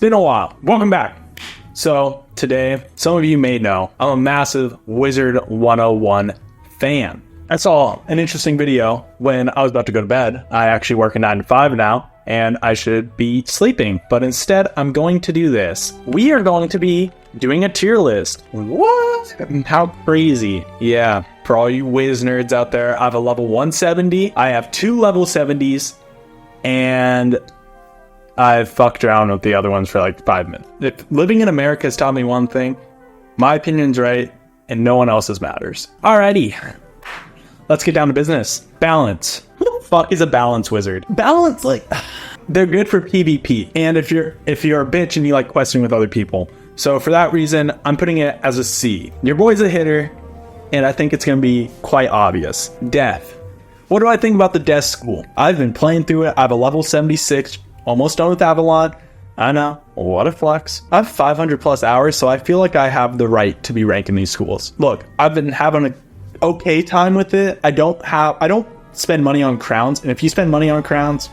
Been a while. Welcome back. So today, some of you may know, I'm a massive Wizard101 fan. I saw an interesting video when I was about to go to bed. I actually work a 9 to 5 now, and I should be sleeping. But instead, I'm going to do this. We are going to be doing a tier list. What? How crazy. Yeah, for all you Wiz nerds out there, I have a level 170. I have 2 level 70s, and I've fucked around with the other ones for like 5 minutes. If living in America has taught me one thing, my opinion's right, and no one else's matters. Alrighty, let's get down to business. Balance. Who the fuck is a balance wizard? Balance, like, they're good for PvP, and if you're a bitch and you like questing with other people. So for that reason, I'm putting it as a C. Your boy's a hitter, and I think it's gonna be quite obvious. Death. What do I think about the death school? I've been playing through it. I have a level 76. Almost done with Avalon. I know, what a flex. I have 500 plus hours, so I feel like I have the right to be ranking these schools. Look, I've been having an okay time with it. I don't spend money on crowns, and if you spend money on crowns,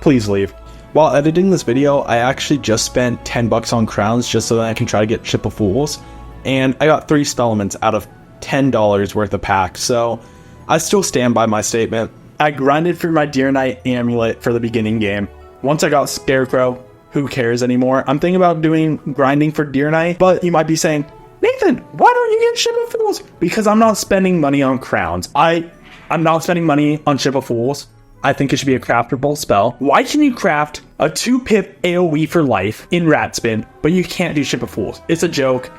please leave. While editing this video, I actually just spent 10 bucks on crowns just so that I can try to get Ship of Fools, and I got 3 Spellaments out of $10 worth of packs, so I still stand by my statement. I grinded for my Deer Knight amulet for the beginning game. Once I got Scarecrow, who cares anymore? I'm thinking about doing grinding for Deer Knight, but you might be saying, Nathan, why don't you get Ship of Fools? Because I'm not spending money on crowns. I'm not spending money on Ship of Fools. I think it should be a craftable spell. Why can you craft a 2-pip AoE for life in Rat Spin, but you can't do Ship of Fools? It's a joke.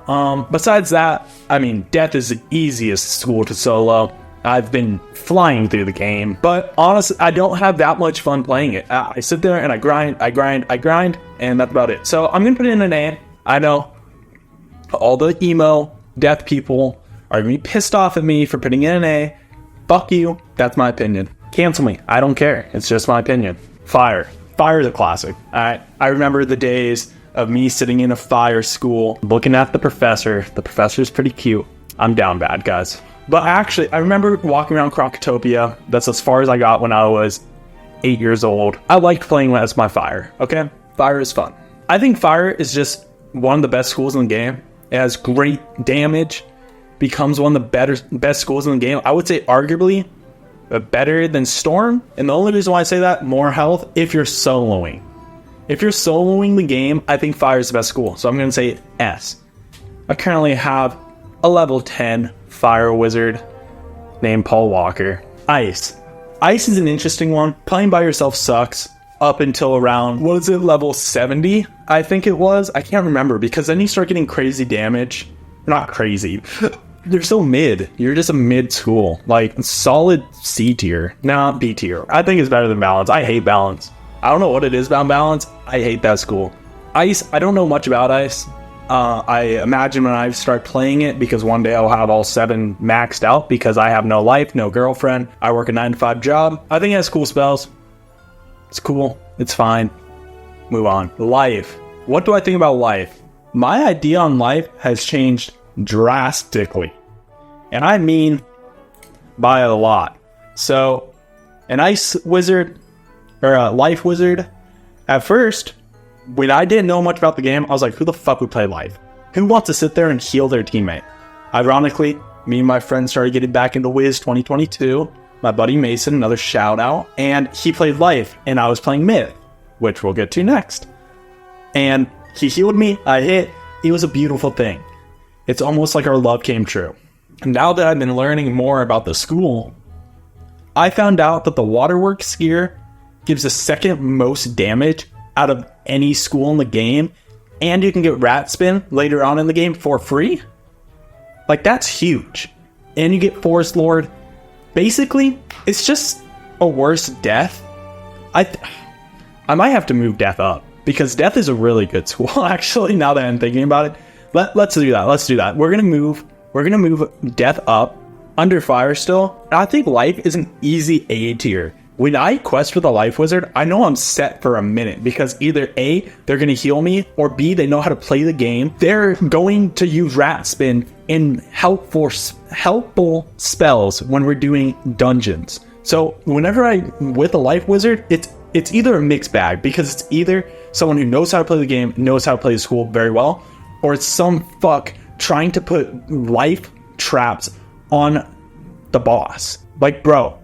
Besides that, I mean, Death is the easiest school to solo. I've been flying through the game, but honestly, I don't have that much fun playing it. I sit there and I grind, and that's about it. So I'm going to put it in an A. I know all the emo death people are going to be pissed off at me for putting in an A. Fuck you. That's my opinion. Cancel me. I don't care. It's just my opinion. Fire. Fire is a classic. I remember the days of me sitting in a fire school, looking at the professor. The professor's pretty cute. I'm down bad, guys. But actually, I remember walking around Crocotopia. That's as far as I got when I was 8 years old. I liked playing as my fire, okay? Fire is fun. I think fire is just one of the best schools in the game. It has great damage, becomes one of the best schools in the game. I would say arguably better than Storm. And the only reason why I say that, more health, if you're soloing. If you're soloing the game, I think fire is the best school. So I'm going to say S. I currently have a level 10 fire wizard named Paul Walker. Ice. Ice is an interesting one. Playing by yourself sucks up until around, what is it, level 70? I think it was. I can't remember, because then you start getting crazy damage. Not crazy. You're so mid. You're just a mid school. Like, solid C tier. Nah, B tier. I think it's better than balance. I hate balance. I don't know what it is about balance. I hate that school. Ice, I don't know much about Ice. I imagine when I start playing it, because one day I'll have all 7 maxed out because I have no life, no girlfriend. I work a 9 to 5 job. I think it has cool spells. It's cool. It's fine. Move on. Life. What do I think about life? My idea on life has changed drastically. And I mean by a lot. So, an ice wizard, or a life wizard, at first, when I didn't know much about the game, I was like, who the fuck would play life? Who wants to sit there and heal their teammate? Ironically, me and my friends started getting back into Wiz 2022. My buddy Mason, another shout out, and he played life, and I was playing Myth, which we'll get to next. And he healed me, I hit. It was a beautiful thing. It's almost like our love came true. And now that I've been learning more about the school, I found out that the Waterworks gear gives the second most damage out of any school in the game, and you can get Rat Spin later on in the game for free. Like, that's huge. And you get Forest Lord. Basically, it's just a worse Death. I might have to move Death up, because Death is a really good school, actually, now that I'm thinking about it. Let's do that. We're gonna move Death up under Fire still. And I think Life is an easy A tier. When I quest with a Life Wizard, I know I'm set for a minute, because either A, they're going to heal me, or B, they know how to play the game. They're going to use Rat Spin in helpful spells when we're doing dungeons. So whenever with a Life Wizard, it's either a mixed bag, because it's either someone who knows how to play the game, knows how to play the school very well, or it's some fuck trying to put life traps on the boss. Like, bro,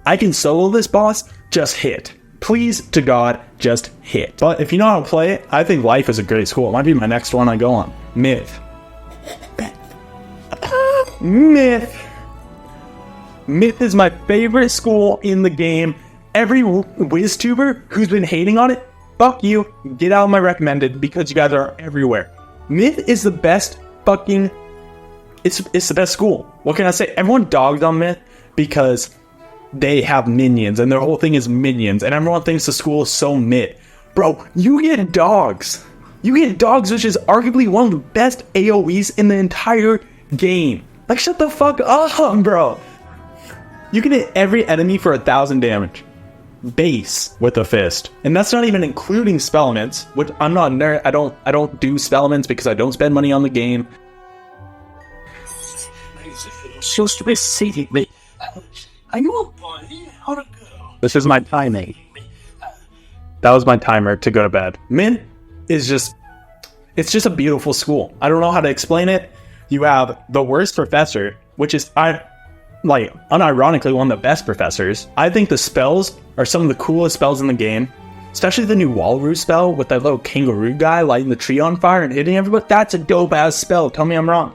I can solo this boss, just hit. Please, to God, just hit. But if you know how to play it, I think life is a great school. It might be my next one I go on. Myth. Myth. Myth is my favorite school in the game. Every WizTuber who's been hating on it, fuck you. Get out of my recommended because you guys are everywhere. Myth is the best fucking... It's the best school. What can I say? Everyone dogs on Myth because they have minions and their whole thing is minions. And everyone thinks the school is so mid. Bro, you get dogs. You get dogs, which is arguably one of the best AoEs in the entire game. Like, shut the fuck up, bro. You can hit every enemy for 1,000 damage. Base with a fist. And that's not even including spellaments, which I'm not a nerd. I don't do spellaments because I don't spend money on the game. This is my timing. That was my timer to go to bed. Min is just... It's just a beautiful school. I don't know how to explain it. You have the worst professor, which is... unironically one of the best professors. I think the spells are some of the coolest spells in the game, especially the new Walrus spell with that little kangaroo guy lighting the tree on fire and hitting everybody. That's a dope ass spell. Tell me I'm wrong.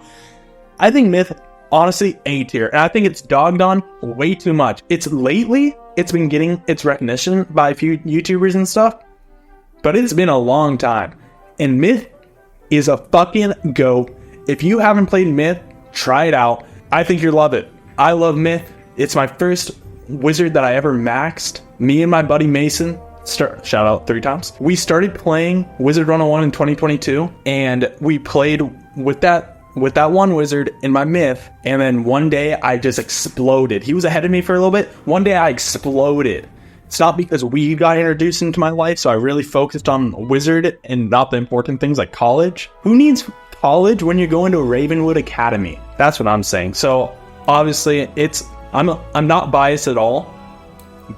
I think Myth, honestly, A tier, and I think it's dogged on way too much. It's been getting its recognition by a few YouTubers and stuff, but it's been a long time. And Myth is a fucking go. If you haven't played Myth, try it out. I think you'll love it. I love Myth. It's my first wizard that I ever maxed. Me and my buddy Mason, shout out 3 times. We started playing Wizard101 in 2022, and we played with that one wizard in my Myth, and then one day I just exploded. He was ahead of me for a little bit. One day I exploded. It's not because we got introduced into my life, so I really focused on wizard and not the important things like college. Who needs college when you're going to Ravenwood Academy? That's what I'm saying. So obviously, I'm not biased at all,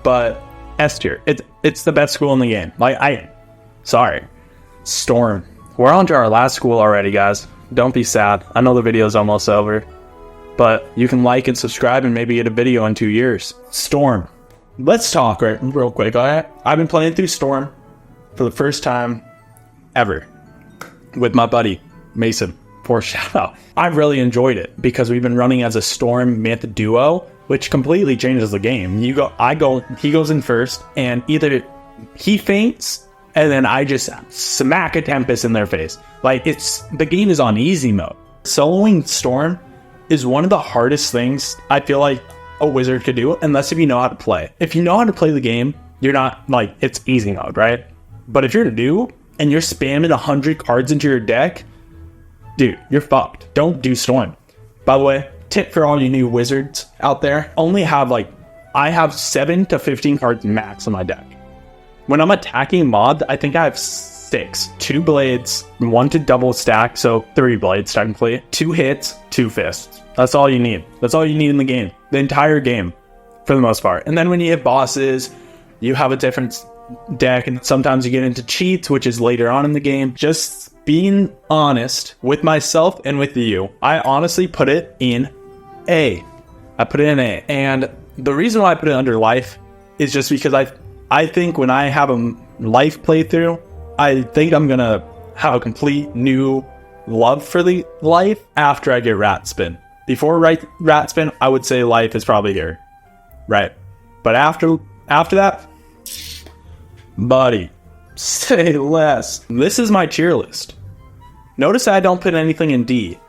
but S tier. It's the best school in the game. Sorry. Storm. We're on to our last school already, guys. Don't be sad. I know the video's almost over, but you can like and subscribe and maybe get a video in 2 years. Storm. Let's talk real quick, alright? I've been playing through Storm for the first time ever with my buddy, Mason. For shout out. I've really enjoyed it because we've been running as a Storm Myth duo, which completely changes the game. I go, he goes in first, and either he faints, and then I just smack a Tempest in their face. Like, the game is on easy mode. Soloing Storm is one of the hardest things I feel like a wizard could do, unless if you know how to play. If you know how to play the game, you're not, it's easy mode, right? But if you're new, and you're spamming 100 cards into your deck, dude, you're fucked. Don't do Storm. By the way, tip for all you new wizards out there, only have I have 7 to 15 cards max on my deck. When I'm attacking mobs, I think I have 6. 2 blades, 1 to double stack, so 3 blades technically. 2 hits, 2 fists. That's all you need. That's all you need in the game. The entire game, for the most part. And then when you hit bosses, you have a different deck, and sometimes you get into cheats, which is later on in the game. Just being honest with myself and with you, I honestly put it in A. I put it in A. And the reason why I put it under life is just because I think when I have a life playthrough, I think I'm gonna have a complete new love for the life after I get rat spin. Before rat spin, I would say life is probably here. Right. But after that, buddy, say less. This is my tier list. Notice I don't put anything in D.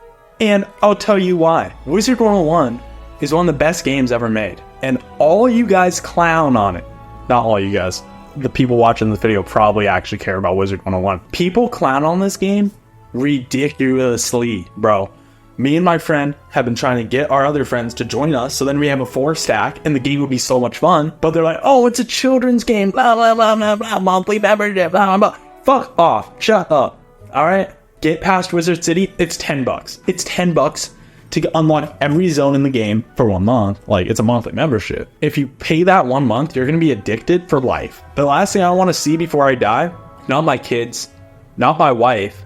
And I'll tell you why. Wizard101 is one of the best games ever made. And all you guys clown on it. Not all you guys. The people watching this video probably actually care about Wizard101. People clown on this game ridiculously, bro. Me and my friend have been trying to get our other friends to join us, so then we have a 4 stack, and the game would be so much fun. But they're like, oh, it's a children's game, blah, blah, blah, blah, blah, monthly membership, blah, blah, blah. Fuck off. Shut up. Alright? Get past Wizard City. It's $10. It's $10 to unlock every zone in the game for 1 month. It's a monthly membership. If you pay that 1 month, you're going to be addicted for life. The last thing I want to see before I die not my kids, not my wife.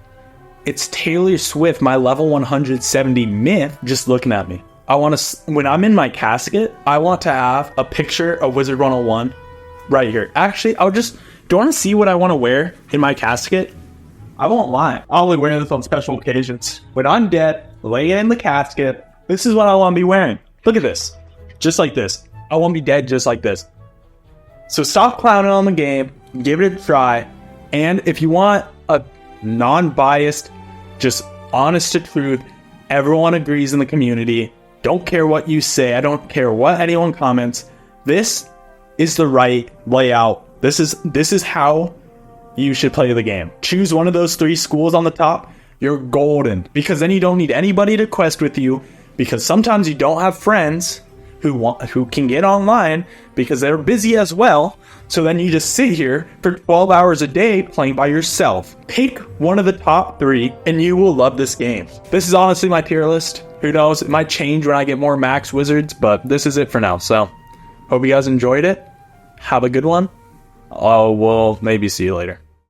It's Taylor Swift, my level 170 myth, just looking at me. I want to, when I'm in my casket, I want to have a picture of Wizard101 right here. Actually, do you want to see what I want to wear in my casket? I won't lie. I'll only wear this on special occasions. When I'm dead, laying in the casket, this is what I want to be wearing. Look at this. Just like this. I want to be dead just like this. So stop clowning on the game. Give it a try. And if you want a non-biased, just honest to truth, everyone agrees in the community. Don't care what you say. I don't care what anyone comments. This is the right layout. This is how you should play the game. Choose one of those 3 schools on the top. You're golden. Because then you don't need anybody to quest with you. Because sometimes you don't have friends who can get online because they're busy as well. So then you just sit here for 12 hours a day playing by yourself. Pick one of the top 3 and you will love this game. This is honestly my tier list. Who knows? It might change when I get more max wizards, but this is it for now. So hope you guys enjoyed it. Have a good one. We'll maybe see you later.